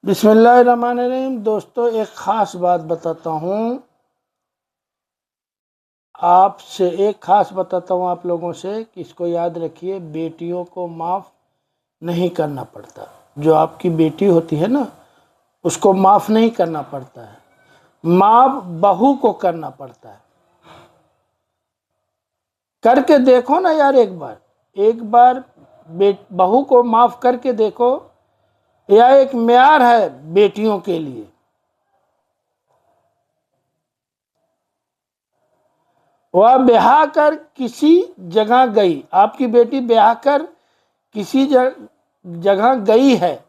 बिस्मिल्लाहिर्रहमानिर्रहीम। दोस्तों, एक ख़ास बात बताता हूँ आपसे, आप लोगों से कि इसको याद रखिए, बेटियों को माफ़ नहीं करना पड़ता। जो आपकी बेटी होती है ना, उसको माफ़ नहीं करना पड़ता है, माफ़ बहू को करना पड़ता है। करके देखो ना यार, एक बार बहू को माफ़ करके देखो। यह एक म्यार है बेटियों के लिए। वह ब्याह कर किसी जगह गई, आपकी बेटी ब्याह कर किसी जगह गई है,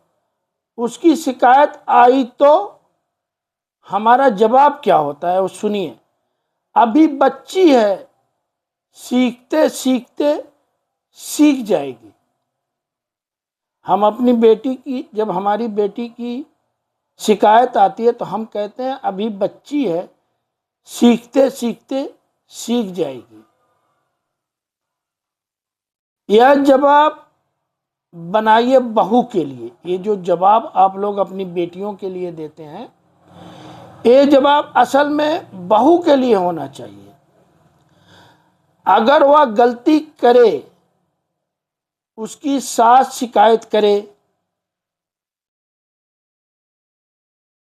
उसकी शिकायत आई तो हमारा जवाब क्या होता है वो सुनिए। अभी बच्ची है, सीखते सीखते सीख जाएगी। हम अपनी बेटी की, जब हमारी बेटी की शिकायत आती है तो हम कहते हैं अभी बच्ची है, सीखते सीखते सीख जाएगी। यह जवाब बनाइए बहू के लिए। ये जो जवाब आप लोग अपनी बेटियों के लिए देते हैं, ये जवाब असल में बहू के लिए होना चाहिए। अगर वह गलती करे, उसकी सास शिकायत करे,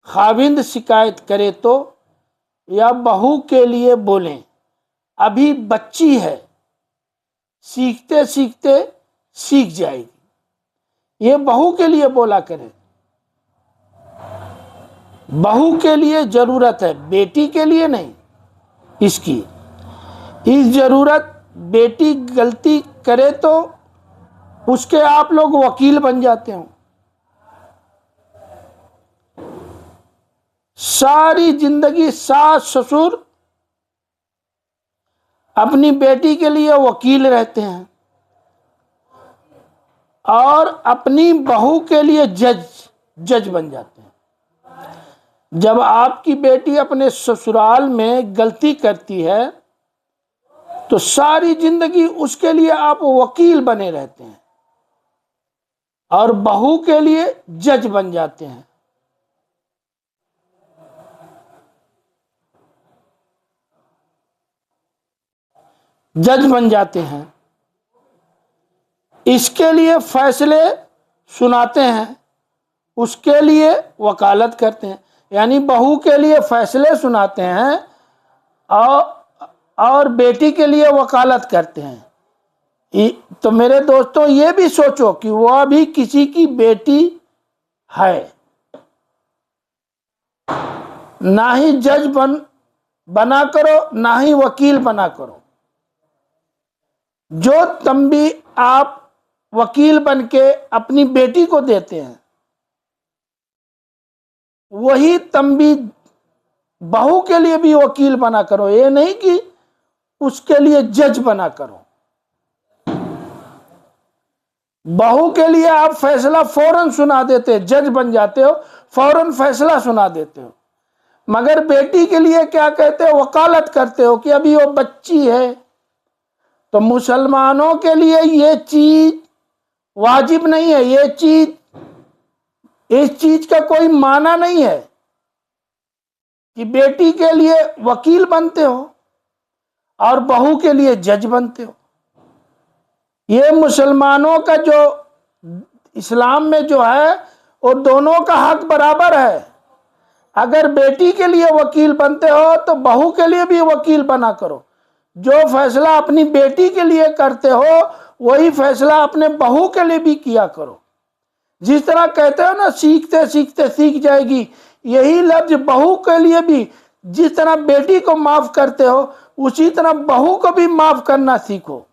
खाविंद शिकायत करे, तो या बहू के लिए बोलें अभी बच्ची है, सीखते सीखते सीख जाएगी। ये बहू के लिए बोला करें। बहू के लिए जरूरत है, बेटी के लिए नहीं। इसकी इस जरूरत, बेटी गलती करे तो उसके आप लोग वकील बन जाते हो। सारी जिंदगी सास ससुर अपनी बेटी के लिए वकील रहते हैं और अपनी बहू के लिए जज बन जाते हैं। जब आपकी बेटी अपने ससुराल में गलती करती है तो सारी जिंदगी उसके लिए आप वकील बने रहते हैं और बहू के लिए जज बन जाते हैं। जज बन जाते हैं, इसके लिए फैसले सुनाते हैं, उसके लिए वकालत करते हैं। यानी बहू के लिए फैसले सुनाते हैं और बेटी के लिए वकालत करते हैं। तो मेरे दोस्तों, ये भी सोचो कि वह भी किसी की बेटी है। ना ही जज बना करो, ना ही वकील बना करो। जो तंबी आप वकील बन के अपनी बेटी को देते हैं, वही तंबी बहू के लिए भी वकील बना करो। ये नहीं कि उसके लिए जज बना करो। बहू के लिए आप फैसला फौरन सुना देते, जज बन जाते हो, फौरन फैसला सुना देते हो। मगर बेटी के लिए क्या कहते हो? वकालत करते हो कि अभी वो बच्ची है। तो मुसलमानों के लिए ये चीज वाजिब नहीं है। इस चीज का कोई माना नहीं है कि बेटी के लिए वकील बनते हो और बहू के लिए जज बनते हो। ये मुसलमानों का जो इस्लाम में जो है, वो दोनों का हक बराबर है। अगर बेटी के लिए वकील बनते हो तो बहू के लिए भी वकील बना करो। जो फैसला अपनी बेटी के लिए करते हो, वही फैसला अपने बहू के लिए भी किया करो। जिस तरह कहते हो ना, सीखते सीखते सीख जाएगी, यही लफ्ज बहू के लिए भी, जिस तरह बेटी को माफ करते हो, उसी तरह बहू को भी माफ करना सीखो।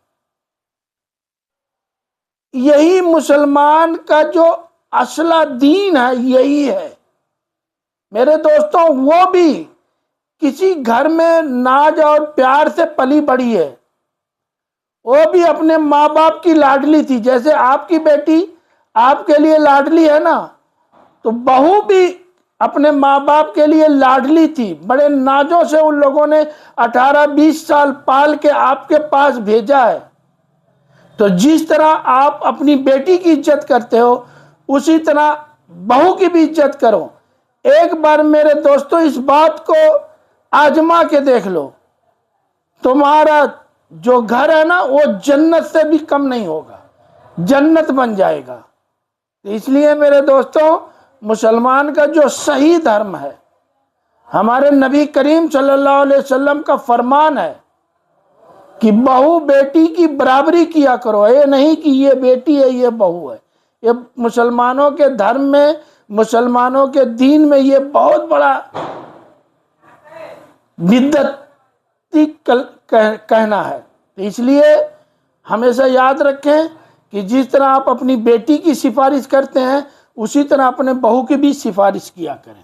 यही मुसलमान का जो असला दीन है, यही है मेरे दोस्तों। वो भी किसी घर में नाज और प्यार से पली बड़ी है। वो भी अपने माँ बाप की लाडली थी। जैसे आपकी बेटी आपके लिए लाडली है ना, तो बहू भी अपने माँ बाप के लिए लाडली थी। बड़े नाजों से उन लोगों ने 18-20 साल पाल के आपके पास भेजा है। तो जिस तरह आप अपनी बेटी की इज्जत करते हो, उसी तरह बहू की भी इज्जत करो। एक बार मेरे दोस्तों इस बात को आजमा के देख लो, तुम्हारा जो घर है ना वो जन्नत से भी कम नहीं होगा, जन्नत बन जाएगा। इसलिए मेरे दोस्तों, मुसलमान का जो सही धर्म है, हमारे नबी करीम सल्लल्लाहु अलैहि वसल्लम का फरमान है कि बहू बेटी की बराबरी किया करो। ये नहीं कि ये बेटी है ये बहू है। ये मुसलमानों के धर्म में, मुसलमानों के दीन में ये बहुत बड़ा बिद्दती कहना है। इसलिए हमेशा याद रखें कि जिस तरह आप अपनी बेटी की सिफारिश करते हैं, उसी तरह अपने बहू की भी सिफारिश किया करें।